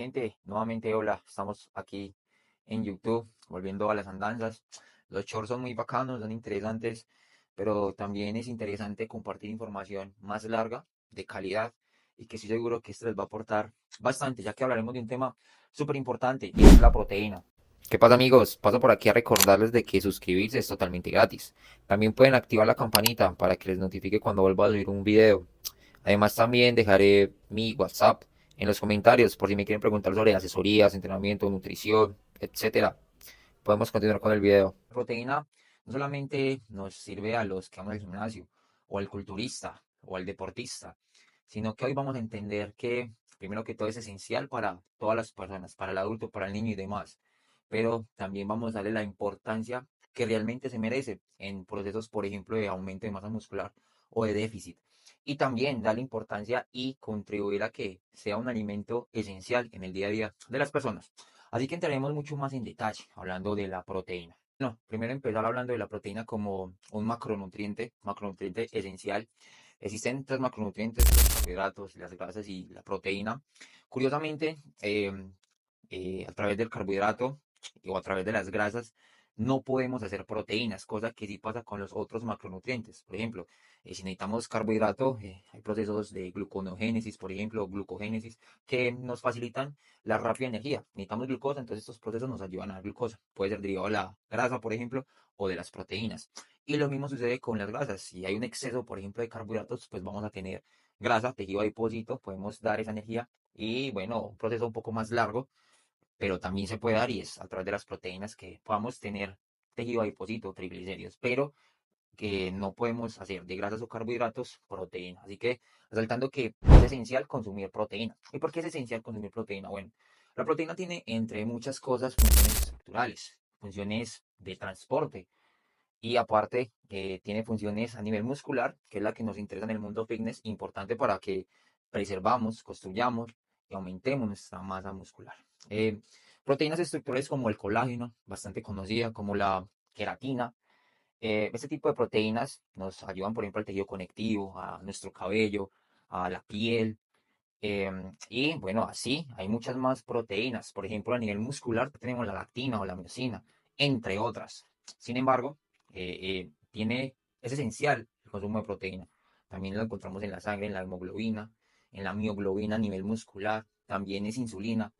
gente, nuevamente hola, estamos aquí en YouTube, volviendo a las andanzas. Los shorts son muy bacanos, son interesantes, pero también es interesante compartir información más larga, de calidad, y que estoy seguro que esto les va a aportar bastante, ya que hablaremos de un tema súper importante, y es la proteína. ¿Qué pasa, amigos? Paso por aquí a recordarles de que suscribirse es totalmente gratis. También pueden activar la campanita para que les notifique cuando vuelva a subir un video. Además, también dejaré mi WhatsApp en los comentarios por si me quieren preguntar sobre asesorías, entrenamiento, nutrición, etcétera. Podemos continuar con el video. La proteína no solamente nos sirve a los que vamos al gimnasio, o al culturista, o al deportista, sino que hoy vamos a entender que, primero que todo, es esencial para todas las personas, para el adulto, para el niño y demás. Pero también vamos a darle la importancia que realmente se merece en procesos, por ejemplo, de aumento de masa muscular o de déficit. Y también darle importancia y contribuir a que sea un alimento esencial en el día a día de las personas. Así que entraremos mucho más en detalle hablando de la proteína. No, primero empezar hablando de la proteína como un macronutriente esencial. Existen tres macronutrientes: los carbohidratos, las grasas y la proteína. Curiosamente, a través del carbohidrato o a través de las grasas no podemos hacer proteínas, cosa que sí pasa con los otros macronutrientes. Por ejemplo, si necesitamos carbohidrato, hay procesos de gluconeogénesis, por ejemplo, glucogénesis, que nos facilitan la rápida energía. Necesitamos glucosa, entonces estos procesos nos ayudan a dar glucosa. Puede ser derivado de la grasa, por ejemplo, o de las proteínas. Y lo mismo sucede con las grasas. Si hay un exceso, por ejemplo, de carbohidratos, pues vamos a tener grasa, tejido adiposito, podemos dar esa energía y, bueno, un proceso un poco más largo, pero también se puede dar y es a través de las proteínas que podamos tener tejido adiposito, triglicéridos, pero que no podemos hacer de grasas o carbohidratos proteína. Así que resaltando que es esencial consumir proteína. ¿Y por qué es esencial consumir proteína? Bueno, la proteína tiene, entre muchas cosas, funciones estructurales, funciones de transporte y aparte tiene funciones a nivel muscular, que es la que nos interesa en el mundo fitness, importante para que preservamos, construyamos y aumentemos nuestra masa muscular. Eh, Proteínas estructurales como el colágeno, bastante conocida, como la queratina. Este tipo de proteínas nos ayudan, por ejemplo, al tejido conectivo, a nuestro cabello, a la piel. Y bueno, así hay muchas más proteínas. Por ejemplo, a nivel muscular tenemos la lactina o la miosina, entre otras. Sin embargo, es esencial el consumo de proteína. También lo encontramos en la sangre, en la hemoglobina, en la mioglobina a nivel muscular. También es insulina.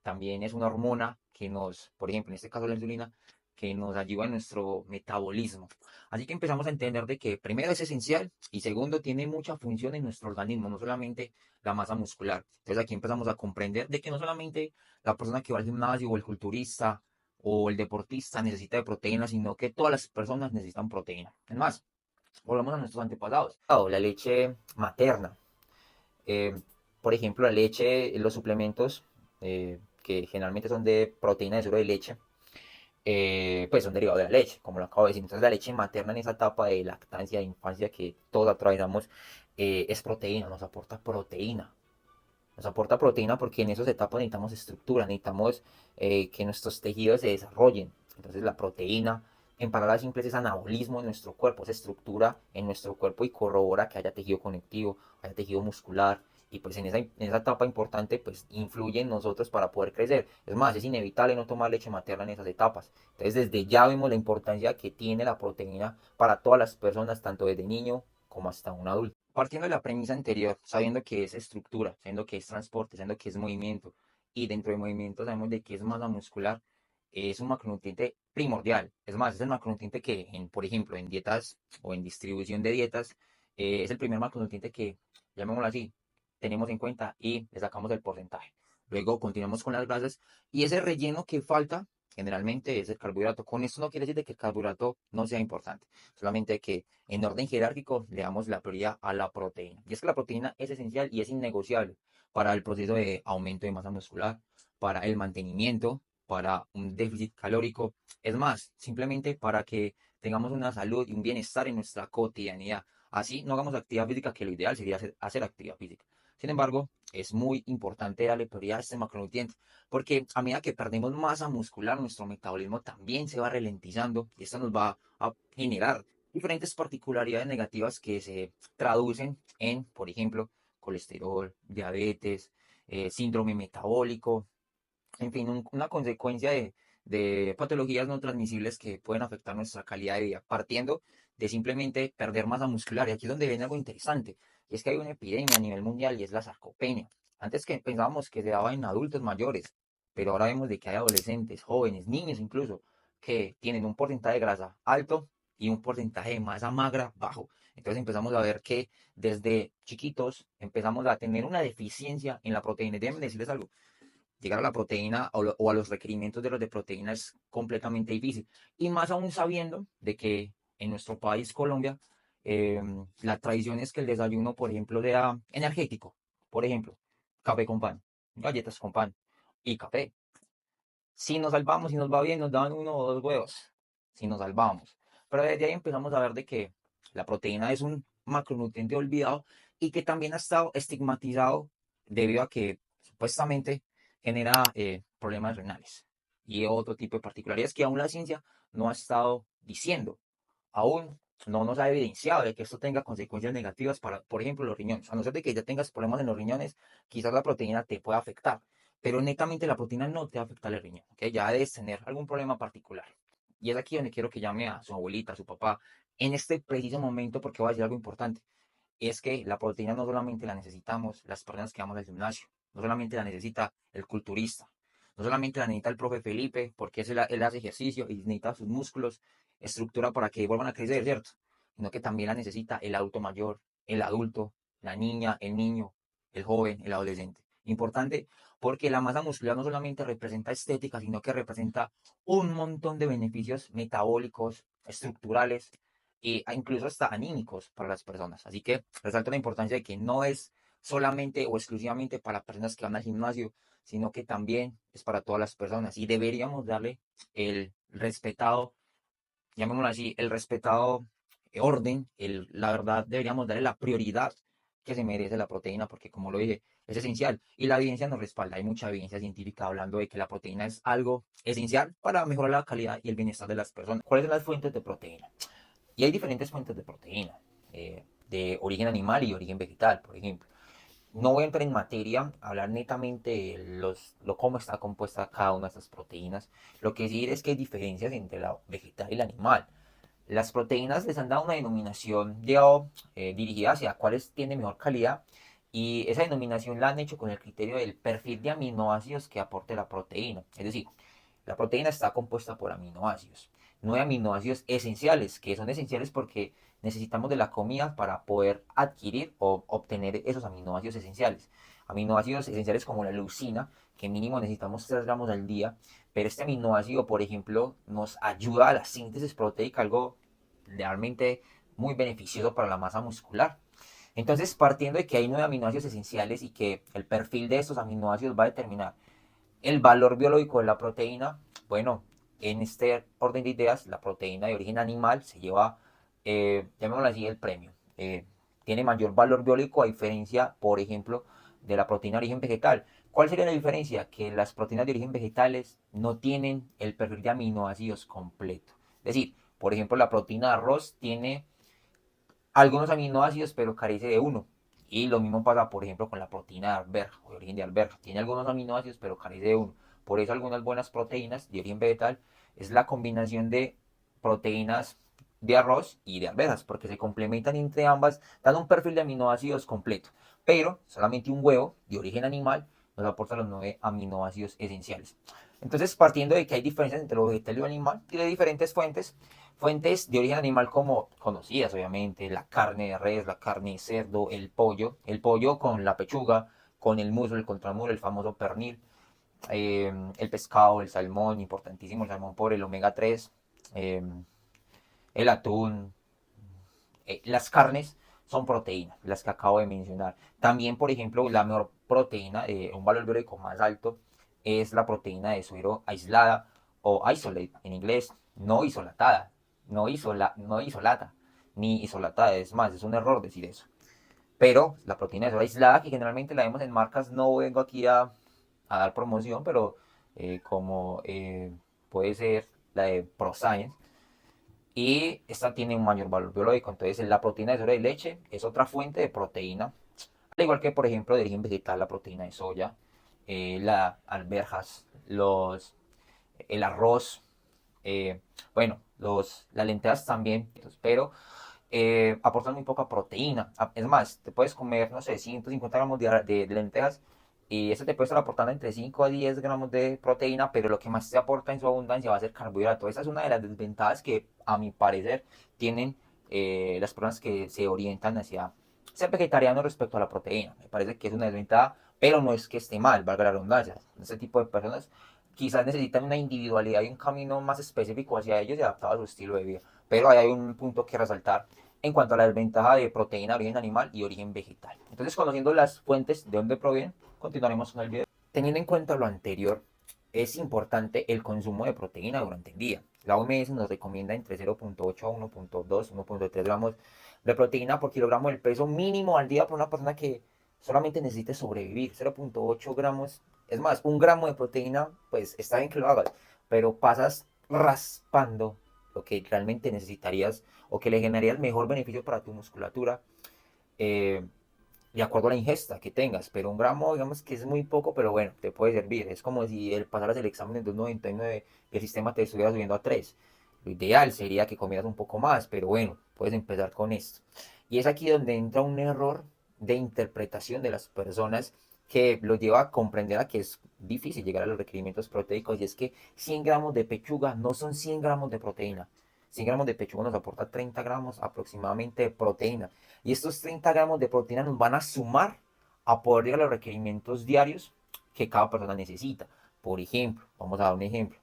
También es una hormona que nos, por ejemplo, en este caso la insulina, que nos ayuda en nuestro metabolismo. Así que empezamos a entender de que primero es esencial y segundo tiene mucha función en nuestro organismo, no solamente la masa muscular. Entonces aquí empezamos a comprender de que no solamente la persona que va al gimnasio o el culturista o el deportista necesita de proteína, sino que todas las personas necesitan proteína. Es más, volvamos a nuestros antepasados. La leche materna. Eh, por ejemplo, la leche, los suplementos que generalmente son de proteína de suero de leche, pues son derivados de la leche, como lo acabo de decir. Entonces la leche materna en esa etapa de lactancia, de infancia que todos atravesamos, es proteína, nos aporta proteína. Nos aporta proteína porque en esas etapas necesitamos estructura, necesitamos que nuestros tejidos se desarrollen. Entonces la proteína, en palabras simples, es anabolismo en nuestro cuerpo, es estructura en nuestro cuerpo y corrobora que haya tejido conectivo, haya tejido muscular. Y pues en esa etapa importante pues influye en nosotros para poder crecer. Es más, es inevitable no tomar leche materna en esas etapas. Entonces desde ya vemos la importancia que tiene la proteína para todas las personas, tanto desde niño como hasta un adulto. Partiendo de la premisa anterior, sabiendo que es estructura, sabiendo que es transporte, sabiendo que es movimiento, y dentro de movimiento sabemos de que es masa muscular, es un macronutriente primordial. Es más, es el macronutriente que, por ejemplo, en dietas o en distribución de dietas, es el primer macronutriente que, llamémoslo así, tenemos en cuenta y le sacamos el porcentaje. Luego continuamos con las grasas y ese relleno que falta generalmente es el carbohidrato. Con esto no quiere decir de que el carbohidrato no sea importante, solamente que en orden jerárquico le damos la prioridad a la proteína. Y es que la proteína es esencial y es innegociable para el proceso de aumento de masa muscular, para el mantenimiento, para un déficit calórico. Es más, simplemente para que tengamos una salud y un bienestar en nuestra cotidianidad. Así no hagamos actividad física, que lo ideal sería hacer actividad física. Sin embargo, es muy importante darle prioridad a este macronutriente, porque a medida que perdemos masa muscular, nuestro metabolismo también se va ralentizando y esto nos va a generar diferentes particularidades negativas que se traducen en, por ejemplo, colesterol, diabetes, síndrome metabólico, en fin, una consecuencia de patologías no transmisibles que pueden afectar nuestra calidad de vida, partiendo de simplemente perder masa muscular. Y aquí es donde viene algo interesante, y es que hay una epidemia a nivel mundial y es la sarcopenia. Antes que pensábamos que se daba en adultos mayores, pero ahora vemos de que hay adolescentes, jóvenes, niños incluso, que tienen un porcentaje de grasa alto y un porcentaje de masa magra bajo. Entonces empezamos a ver que desde chiquitos empezamos a tener una deficiencia en la proteína. Y déjenme decirles algo, llegar a la proteína o a los requerimientos de los de proteína es completamente difícil. Y más aún sabiendo de que en nuestro país, Colombia, eh, la tradición es que el desayuno, por ejemplo, sea energético. Por ejemplo, café con pan, galletas con pan y café. Si nos salvamos y nos va bien, nos dan uno o dos huevos. Si nos salvamos. Pero desde ahí empezamos a ver de que la proteína es un macronutriente olvidado y que también ha estado estigmatizado debido a que supuestamente genera problemas renales y otro tipo de particularidades que aún la ciencia no ha estado diciendo. Aún no nos ha evidenciado de que esto tenga consecuencias negativas para, por ejemplo, los riñones. A no ser de que ya tengas problemas en los riñones, quizás la proteína te pueda afectar, pero netamente la proteína no te va a afectar el riñón, ¿ok? Ya debes tener algún problema particular. Y es aquí donde quiero que llame a su abuelita, a su papá, en este preciso momento, porque voy a decir algo importante. Es que la proteína no solamente la necesitamos las personas que vamos al gimnasio, no solamente la necesita el culturista, no solamente la necesita el profe Felipe, porque él hace ejercicio y necesita sus músculos, estructura para que vuelvan a crecer, ¿cierto? Sino que también la necesita el adulto mayor, el adulto, la niña, el niño, el joven, el adolescente. Importante porque la masa muscular no solamente representa estética, sino que representa un montón de beneficios metabólicos, estructurales e incluso hasta anímicos para las personas. Así que resalto la importancia de que no es solamente o exclusivamente para personas que van al gimnasio, sino que también es para todas las personas y deberíamos darle el respetado, llamémoslo así, el respetado orden, la verdad deberíamos darle la prioridad que se merece la proteína, porque como lo dije, es esencial y la evidencia nos respalda. Hay mucha evidencia científica hablando de que la proteína es algo esencial para mejorar la calidad y el bienestar de las personas. ¿Cuáles son las fuentes de proteína? Y hay diferentes fuentes de proteína, de origen animal y origen vegetal, por ejemplo. No voy a entrar en materia, hablar netamente de cómo está compuesta cada una de estas proteínas. Lo que sí es que hay diferencias entre la vegetal y la animal. Las proteínas les han dado una denominación dirigida hacia cuáles tienen mejor calidad y esa denominación la han hecho con el criterio del perfil de aminoácidos que aporte la proteína. Es decir, la proteína está compuesta por aminoácidos. No hay aminoácidos esenciales, que son esenciales porque necesitamos de la comida para poder adquirir o obtener esos aminoácidos esenciales. Aminoácidos esenciales como la leucina, que mínimo necesitamos 3 gramos al día, pero este aminoácido, por ejemplo, nos ayuda a la síntesis proteica, algo realmente muy beneficioso para la masa muscular. Entonces, partiendo de que hay 9 aminoácidos esenciales y que el perfil de estos aminoácidos va a determinar el valor biológico de la proteína, bueno, en este orden de ideas, la proteína de origen animal se lleva, llamémoslo así, el premio. Tiene mayor valor biológico a diferencia, por ejemplo, de la proteína de origen vegetal. ¿Cuál sería la diferencia? Que las proteínas de origen vegetales no tienen el perfil de aminoácidos completo. Es decir, por ejemplo, la proteína de arroz tiene algunos aminoácidos, pero carece de uno. Y lo mismo pasa, por ejemplo, con la proteína de alberja, o de origen de alberja. Tiene algunos aminoácidos, pero carece de uno. Por eso algunas buenas proteínas de origen vegetal es la combinación de proteínas de arroz y de alberjas, porque se complementan entre ambas, dando un perfil de aminoácidos completo. Pero solamente un huevo de origen animal nos aporta los 9 aminoácidos esenciales. Entonces, partiendo de que hay diferencias entre lo vegetal y lo animal, y de diferentes fuentes, fuentes de origen animal como conocidas, obviamente, la carne de res, la carne de cerdo, el pollo con la pechuga, con el muslo, el contramuslo, el famoso pernil, el pescado, el salmón, importantísimo el salmón por el omega 3, eh, el atún, las carnes son proteínas, las que acabo de mencionar. También, por ejemplo, la mejor proteína, un valor biológico más alto, es la proteína de suero aislada o isolate en inglés, no isolatada, no isolata, ni isolatada. Es más, es un error decir eso. Pero la proteína de suero aislada, que generalmente la vemos en marcas, no vengo aquí a dar promoción, pero como puede ser la de ProScience, y esta tiene un mayor valor biológico. Entonces, la proteína de suero de leche es otra fuente de proteína Al igual que, por ejemplo, de origen vegetal, la proteína de soya, las alberjas, el arroz, bueno, las lentejas también, pero aportan muy poca proteína. Es más, te puedes comer, no sé, 150 gramos de lentejas y eso te puede estar aportando entre 5 a 10 gramos de proteína, pero lo que más te aporta en su abundancia va a ser carbohidrato. Esa es una de las desventajas que, a mi parecer, tienen las personas que se orientan hacia ser vegetarianos respecto a la proteína. Me parece que es una desventaja, pero no es que esté mal, valga la redundancia. Este tipo de personas quizás necesitan una individualidad y un camino más específico hacia ellos y adaptado a su estilo de vida. Pero ahí hay un punto que resaltar en cuanto a la desventaja de proteína de origen animal y origen vegetal. Entonces, conociendo las fuentes de dónde provienen, continuaremos con el video. Teniendo en cuenta lo anterior, es importante el consumo de proteína durante el día. La OMS nos recomienda entre 0.8 a 1.2, 1.3 gramos de proteína por kilogramo del peso mínimo al día para una persona que solamente necesite sobrevivir. 0.8 gramos, es más, un gramo de proteína, pues está bien que lo hagas, pero pasas raspando lo que realmente necesitarías o que le generaría el mejor beneficio para tu musculatura, eh, de acuerdo a la ingesta que tengas. Pero un gramo, digamos que es muy poco, pero bueno, te puede servir. Es como si pasaras el examen en 2,99 y el sistema te estuviera subiendo a 3. Lo ideal sería que comieras un poco más, pero bueno, puedes empezar con esto. Y es aquí donde entra un error de interpretación de las personas que los lleva a comprender a que es difícil llegar a los requerimientos proteicos, y es que 100 gramos de pechuga no son 100 gramos de proteína. 100 gramos de pechuga nos aporta 30 gramos aproximadamente de proteína. Y estos 30 gramos de proteína nos van a sumar a poder llegar a los requerimientos diarios que cada persona necesita. Por ejemplo, vamos a dar un ejemplo.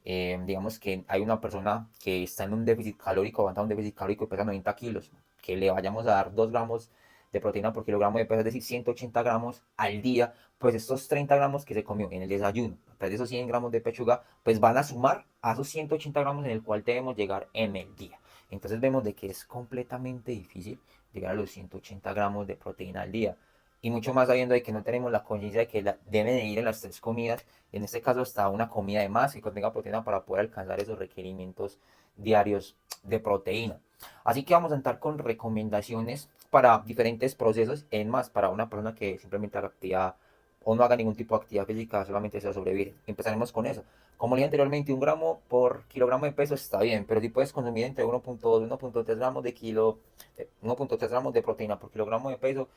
Digamos que hay una persona que está en un déficit calórico, aguanta un déficit calórico y pesa 90 kilos, que le vayamos a dar 2 gramos de proteína por kilogramo de peso, es decir, 180 gramos al día. Pues estos 30 gramos que se comió en el desayuno, tras de esos 100 gramos de pechuga, pues van a sumar a esos 180 gramos en el cual debemos llegar en el día. Entonces vemos de que es completamente difícil llegar a los 180 gramos de proteína al día. Y mucho más sabiendo de que no tenemos la conciencia de que deben de ir en las 3 comidas, en este caso hasta una comida de más que contenga proteína para poder alcanzar esos requerimientos diarios de proteína. Así que vamos a entrar con recomendaciones para diferentes procesos, en más para una persona que simplemente haga actividad o no haga ningún tipo de actividad física, solamente sea sobrevivir. Empezaremos con eso. Como dije anteriormente, un gramo por kilogramo de peso está bien, pero si puedes consumir entre 1.2 y 1.3 gramos de 1.3 gramos de proteína por kilogramo de peso,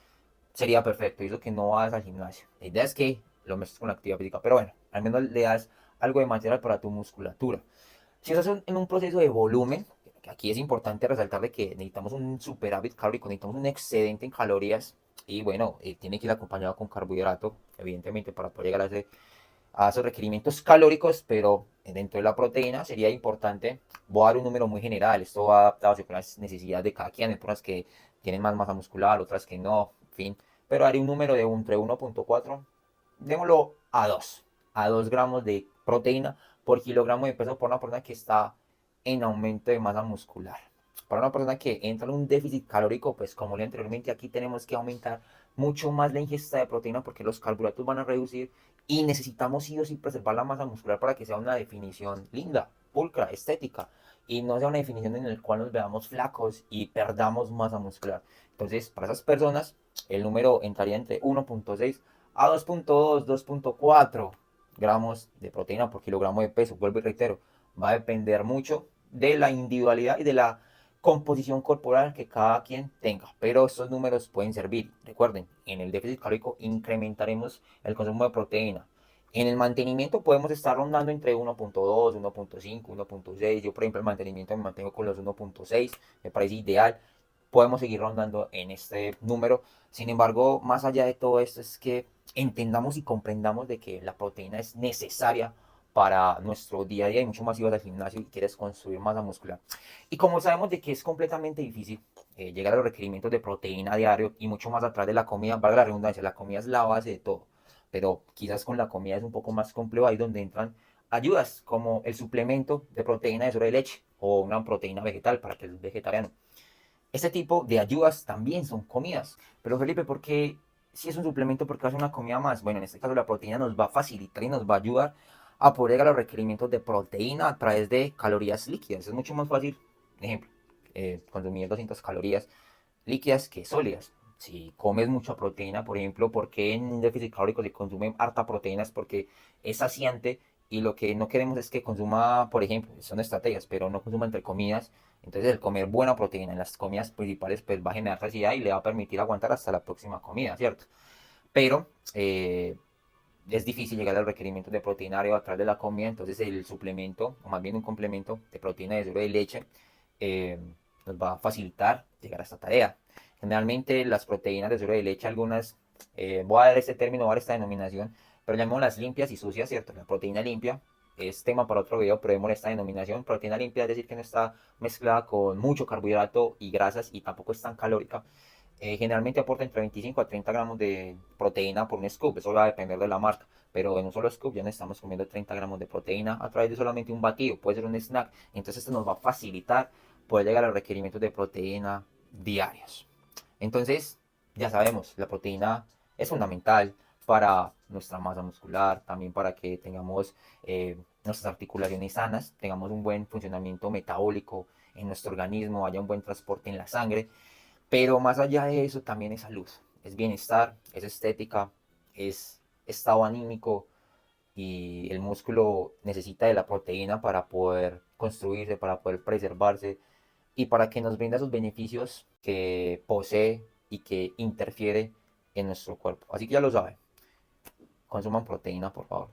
sería perfecto. Y eso que no vas al gimnasio. La idea es que lo mezcles con la actividad física, pero bueno, al menos le das algo de material para tu musculatura. Si estás en un proceso de volumen, aquí es importante resaltar de que necesitamos un superávit calórico, necesitamos un excedente en calorías, y bueno, tiene que ir acompañado con carbohidrato, evidentemente, para poder llegar a esos requerimientos calóricos. Pero dentro de la proteína sería importante, voy a dar un número muy general, esto va adaptado según las necesidades de cada quien, hay personas que tienen más masa muscular, otras que no, en fin, pero haré un número de entre 1.4, démoslo a 2 gramos de proteína por kilogramo de peso por una persona que está en aumento de masa muscular. Para una persona que entra en un déficit calórico, pues como le anteriormente, aquí tenemos que aumentar mucho más la ingesta de proteína porque los carbohidratos van a reducir y necesitamos sí o sí preservar la masa muscular para que sea una definición linda, pulcra, estética, y no sea una definición en la cual nos veamos flacos y perdamos masa muscular. Entonces, para esas personas, el número entraría entre 1.6 a 2.2, 2.4 gramos de proteína por kilogramo de peso. Vuelvo y reitero, va a depender mucho de la individualidad y de la composición corporal que cada quien tenga, pero estos números pueden servir. Recuerden, en el déficit calórico incrementaremos el consumo de proteína. En el mantenimiento podemos estar rondando entre 1.2, 1.5, 1.6. Yo, por ejemplo, el mantenimiento me mantengo con los 1.6, me parece ideal. Podemos seguir rondando en este número. Sin embargo, más allá de todo esto, es que entendamos y comprendamos de que la proteína es necesaria para nuestro día a día, y mucho más si vas al gimnasio y quieres construir masa muscular. Y como sabemos de que es completamente difícil llegar a los requerimientos de proteína a diario y mucho más atrás de la comida, valga la redundancia, la comida es la base de todo, pero quizás con la comida es un poco más complejo, ahí donde entran ayudas como el suplemento de proteína de soya de leche o una proteína vegetal para que es vegetariano. Este tipo de ayudas también son comidas. Pero Felipe, ¿por qué si es un suplemento, por qué hace una comida más? Bueno, en este caso la proteína nos va a facilitar y nos va a ayudar a poder llegar a los requerimientos de proteína a través de calorías líquidas. Es mucho más fácil, por ejemplo, consumir 200 calorías líquidas que sólidas. Si comes mucha proteína, por ejemplo, porque en un déficit calórico se consume harta proteína es porque es saciante y lo que no queremos es que consuma, por ejemplo, son estrategias, pero no consuma entre comidas. Entonces el comer buena proteína en las comidas principales pues va a generar saciedad y le va a permitir aguantar hasta la próxima comida, ¿cierto? Pero es difícil llegar al requerimiento de proteína a través de la comida, entonces el suplemento, o más bien un complemento de proteína de suero de leche, eh, nos va a facilitar llegar a esta tarea. Generalmente las proteínas de suero de leche, algunas, voy a dar este término, voy a dar esta denominación, pero llamémoslas limpias y sucias, ¿cierto? La proteína limpia es tema para otro video, pero vemos esta denominación. Proteína limpia es decir que no está mezclada con mucho carbohidrato y grasas y tampoco es tan calórica. Generalmente aporta entre 25 a 30 gramos de proteína por un scoop, eso va a depender de la marca, pero en un solo scoop ya no estamos comiendo 30 gramos de proteína a través de solamente un batido, puede ser un snack, entonces esto nos va a facilitar poder llegar a los requerimientos de proteína diarios. Entonces, ya sabemos, la proteína es fundamental para nuestra masa muscular, también para que tengamos nuestras articulaciones sanas, tengamos un buen funcionamiento metabólico en nuestro organismo, haya un buen transporte en la sangre, pero más allá de eso también es salud, es bienestar, es estética, es estado anímico y el músculo necesita de la proteína para poder construirse, para poder preservarse y para que nos brinda esos beneficios que posee y que interfiere en nuestro cuerpo. Así que ya lo saben, consuman proteína por favor.